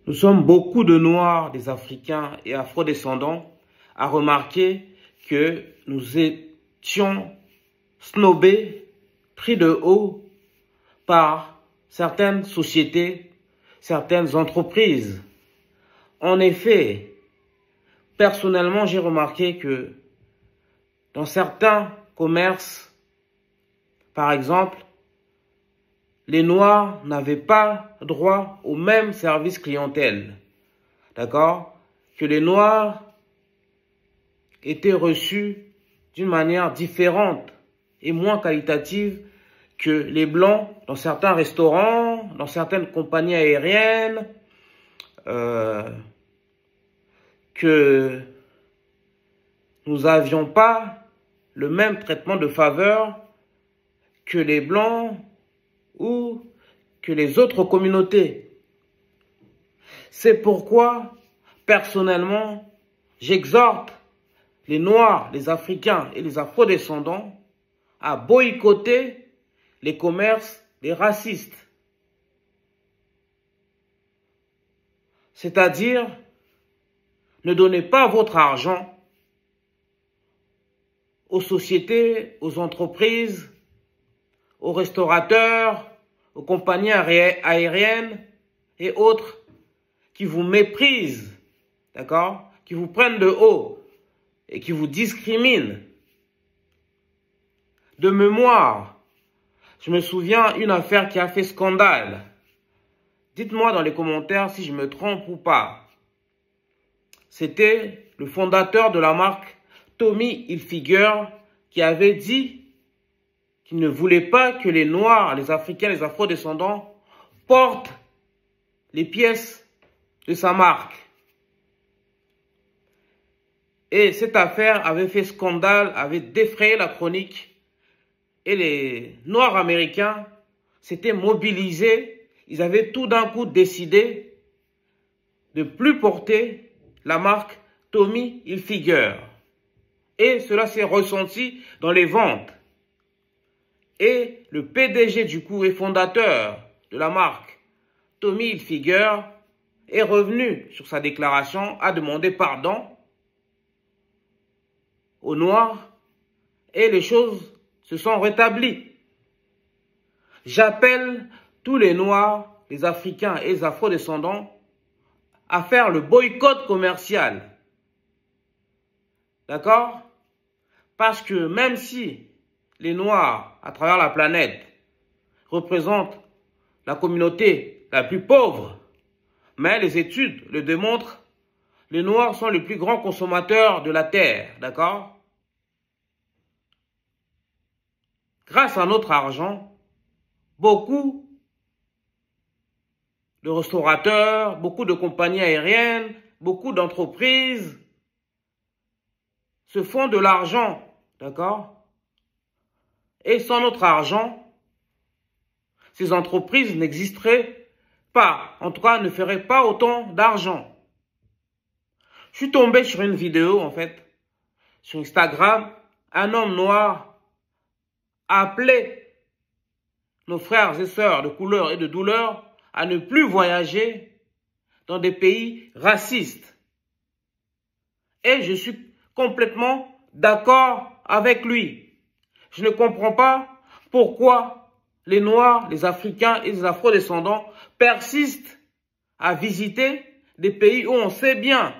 Nous sommes beaucoup de Noirs, des Africains et Afro-descendants à remarquer que nous étions snobés, pris de haut par certaines sociétés, certaines entreprises. En effet, personnellement, j'ai remarqué que dans certains commerces, par exemple, les Noirs n'avaient pas droit au même service clientèle. D'accord? Que les Noirs étaient reçus d'une manière différente et moins qualitative que les Blancs dans certains restaurants, dans certaines compagnies aériennes, que nous n'avions pas le même traitement de faveur que les Blancs ou que les autres communautés. C'est pourquoi, personnellement, j'exhorte les Noirs, les Africains et les Afro-descendants à boycotter les commerces des racistes. C'est-à-dire, ne donnez pas votre argent aux sociétés, aux entreprises, aux restaurateurs, aux compagnies aériennes et autres qui vous méprisent, d'accord, qui vous prennent de haut et qui vous discriminent. De mémoire, je me souviens une affaire qui a fait scandale. Dites-moi dans les commentaires si je me trompe ou pas. C'était le fondateur de la marque Tommy Hilfiger qui avait dit qu'il ne voulait pas que les Noirs, les Africains, les Afro-descendants portent les pièces de sa marque. Et cette affaire avait fait scandale, avait défrayé la chronique. Et les Noirs américains s'étaient mobilisés. Ils avaient tout d'un coup décidé de ne plus porter la marque Tommy Hilfiger. Et cela s'est ressenti dans les ventes. Et le PDG du coup et fondateur de la marque Tommy Hilfiger est revenu sur sa déclaration, a demandé pardon aux Noirs et les choses se sont rétablies. J'appelle tous les Noirs, les Africains et les Afro-descendants à faire le boycott commercial. D'accord? Parce que même si les Noirs, à travers la planète, représentent la communauté la plus pauvre, mais les études le démontrent, les Noirs sont les plus grands consommateurs de la terre, d'accord? Grâce à notre argent, beaucoup de restaurateurs, beaucoup de compagnies aériennes, beaucoup d'entreprises se font de l'argent, d'accord? Et sans notre argent, ces entreprises n'existeraient pas, en tout cas ne feraient pas autant d'argent. Je suis tombé sur une vidéo, en fait, sur Instagram, un homme noir appelait nos frères et sœurs de couleur et de douleur à ne plus voyager dans des pays racistes. Et je suis complètement d'accord avec lui. Je ne comprends pas pourquoi les Noirs, les Africains et les Afro-descendants persistent à visiter des pays où on sait bien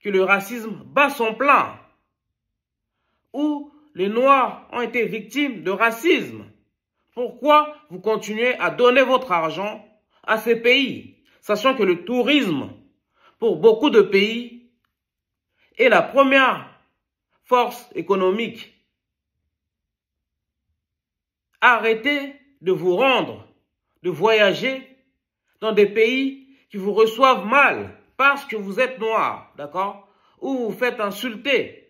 que le racisme bat son plein, où les Noirs ont été victimes de racisme. Pourquoi vous continuez à donner votre argent à ces pays, sachant que le tourisme, pour beaucoup de pays, est la première force économique? Arrêtez de vous rendre, de voyager dans des pays qui vous reçoivent mal parce que vous êtes noir, d'accord? Ou vous vous faites insulter.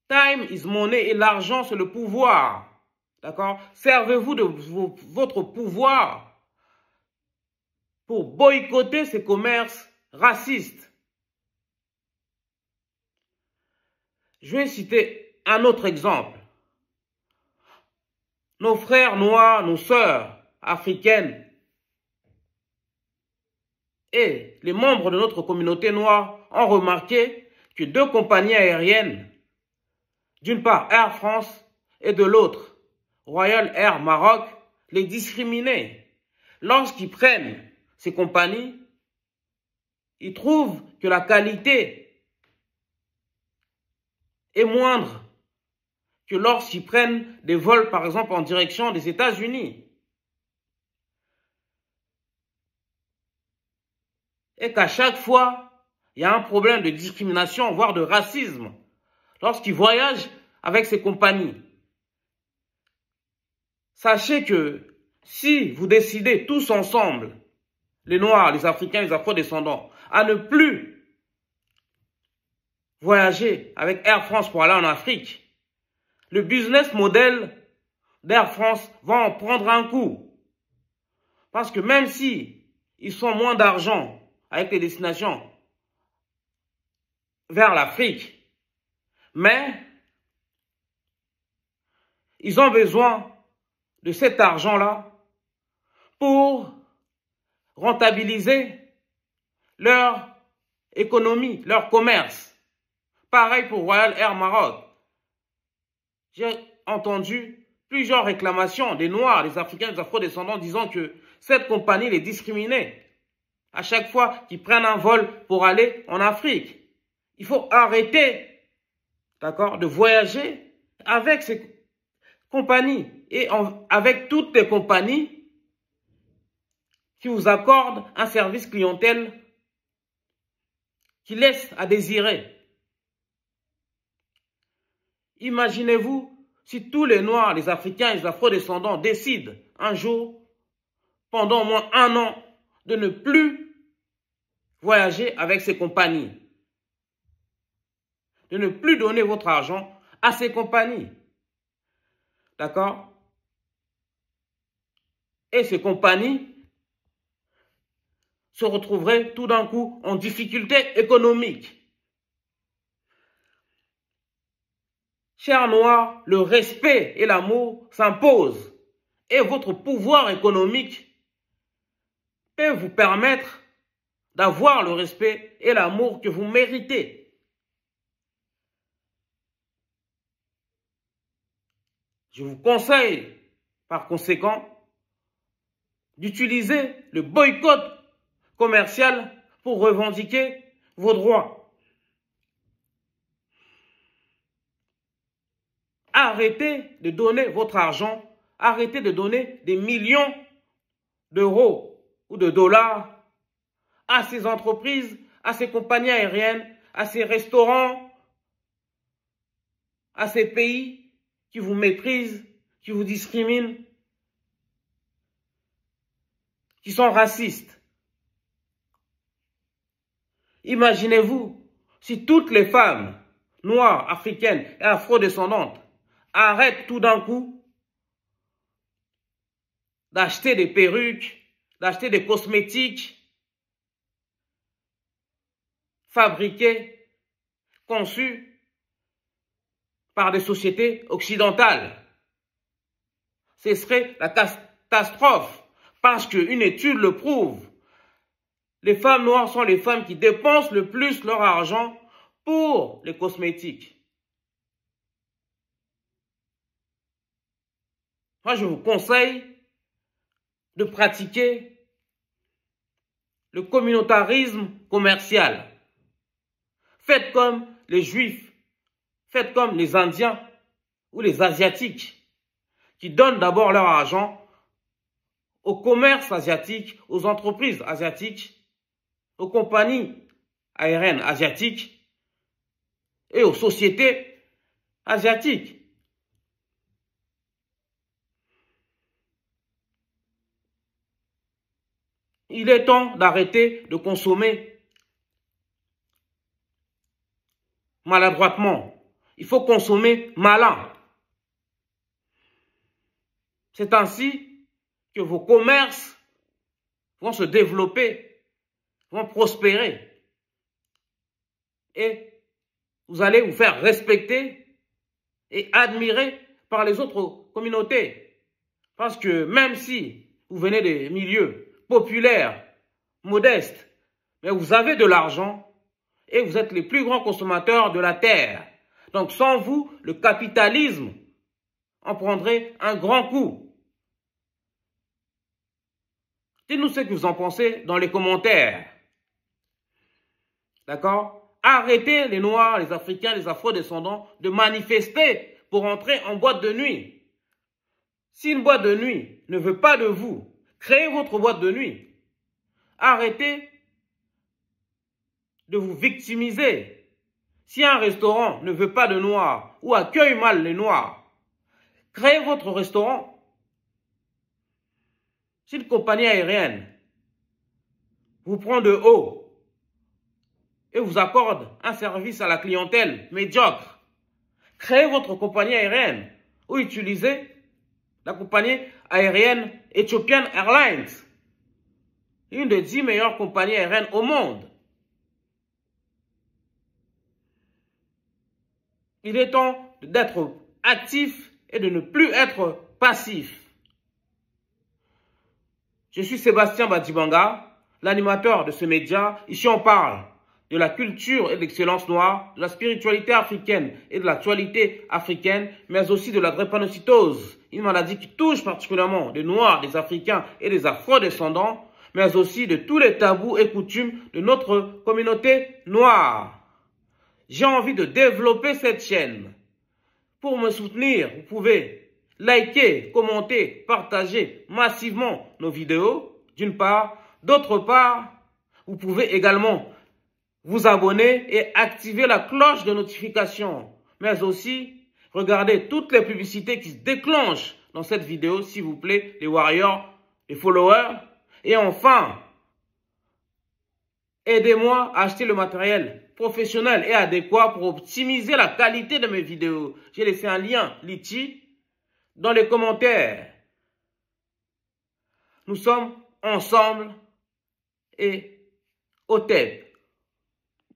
Time is money et l'argent c'est le pouvoir, d'accord? Servez-vous de votre pouvoir pour boycotter ces commerces racistes. Je vais citer un autre exemple. Nos frères noirs, nos sœurs africaine et les membres de notre communauté noire ont remarqué que deux compagnies aériennes, d'une part Air France et de l'autre Royal Air Maroc, les discriminaient. Lorsqu'ils prennent ces compagnies, ils trouvent que la qualité est moindre que lorsqu'ils prennent des vols, par exemple, en direction des États-Unis. Et qu'à chaque fois, il y a un problème de discrimination, voire de racisme, lorsqu'ils voyagent avec ces compagnies. Sachez que si vous décidez tous ensemble, les Noirs, les Africains, les Afro-descendants, à ne plus voyager avec Air France pour aller en Afrique, le business model d'Air France va en prendre un coup. Parce que même si ils sont moins d'argent avec les destinations vers l'Afrique, mais ils ont besoin de cet argent-là pour rentabiliser leur économie, leur commerce. Pareil pour Royal Air Maroc. J'ai entendu plusieurs réclamations des Noirs, des Africains, des Afro-descendants disant que cette compagnie les discriminait à chaque fois qu'ils prennent un vol pour aller en Afrique. Il faut arrêter, d'accord, de voyager avec ces compagnies et avec toutes les compagnies qui vous accordent un service clientèle qui laisse à désirer. Imaginez-vous si tous les Noirs, les Africains et les Afro-descendants décident un jour, pendant au moins un an, de ne plus voyager avec ces compagnies. De ne plus donner votre argent à ces compagnies. D'accord? Et ces compagnies se retrouveraient tout d'un coup en difficulté économique. Chers Noirs, le respect et l'amour s'imposent et votre pouvoir économique peut vous permettre d'avoir le respect et l'amour que vous méritez. Je vous conseille, par conséquent, d'utiliser le boycott commercial pour revendiquer vos droits. Arrêtez de donner votre argent, arrêtez de donner des millions d'euros ou de dollars à ces entreprises, à ces compagnies aériennes, à ces restaurants, à ces pays qui vous méprisent, qui vous discriminent, qui sont racistes. Imaginez-vous si toutes les femmes noires, africaines et afro-descendantes arrêtent tout d'un coup d'acheter des perruques, d'acheter des cosmétiques fabriqués, conçus par des sociétés occidentales. Ce serait la catastrophe parce qu'une étude le prouve. Les femmes noires sont les femmes qui dépensent le plus leur argent pour les cosmétiques. Moi, je vous conseille de pratiquer le communautarisme commercial. Faites comme les Juifs, faites comme les Indiens ou les Asiatiques qui donnent d'abord leur argent au commerce asiatique, aux entreprises asiatiques, aux compagnies aériennes asiatiques et aux sociétés asiatiques. Il est temps d'arrêter de consommer maladroitement. Il faut consommer malin. C'est ainsi que vos commerces vont se développer, vont prospérer. Et vous allez vous faire respecter et admirer par les autres communautés. Parce que même si vous venez des milieux populaires, modestes, mais vous avez de l'argent et vous êtes les plus grands consommateurs de la terre. Donc sans vous, le capitalisme en prendrait un grand coup. Dites-nous ce que vous en pensez dans les commentaires. D'accord? Arrêtez les Noirs, les Africains, les Afro-descendants de manifester pour entrer en boîte de nuit. Si une boîte de nuit ne veut pas de vous, créez votre boîte de nuit. Arrêtez de vous victimiser. Si un restaurant ne veut pas de Noirs ou accueille mal les Noirs, créez votre restaurant. Si une compagnie aérienne vous prend de haut et vous accorde un service à la clientèle médiocre, créez votre compagnie aérienne ou utilisez la compagnie aérienne Ethiopian Airlines, une des 10 meilleures compagnies aériennes au monde. Il est temps d'être actif et de ne plus être passif. Je suis Sébastien Badibanga, l'animateur de ce média. Ici, on parle de la culture et de l'excellence noire, de la spiritualité africaine et de l'actualité africaine, mais aussi de la drépanocytose, une maladie qui touche particulièrement les Noirs, les Africains et les Afro-descendants, mais aussi de tous les tabous et coutumes de notre communauté noire. J'ai envie de développer cette chaîne. Pour me soutenir, vous pouvez liker, commenter, partager massivement nos vidéos, d'une part. D'autre part, vous pouvez également vous abonner et activer la cloche de notification. Mais aussi, regardez toutes les publicités qui se déclenchent dans cette vidéo, s'il vous plaît, les warriors, les followers. Et enfin, aidez-moi à acheter le matériel professionnel et adéquat pour optimiser la qualité de mes vidéos. J'ai laissé un lien Litchi dans les commentaires. Nous sommes ensemble et au tête.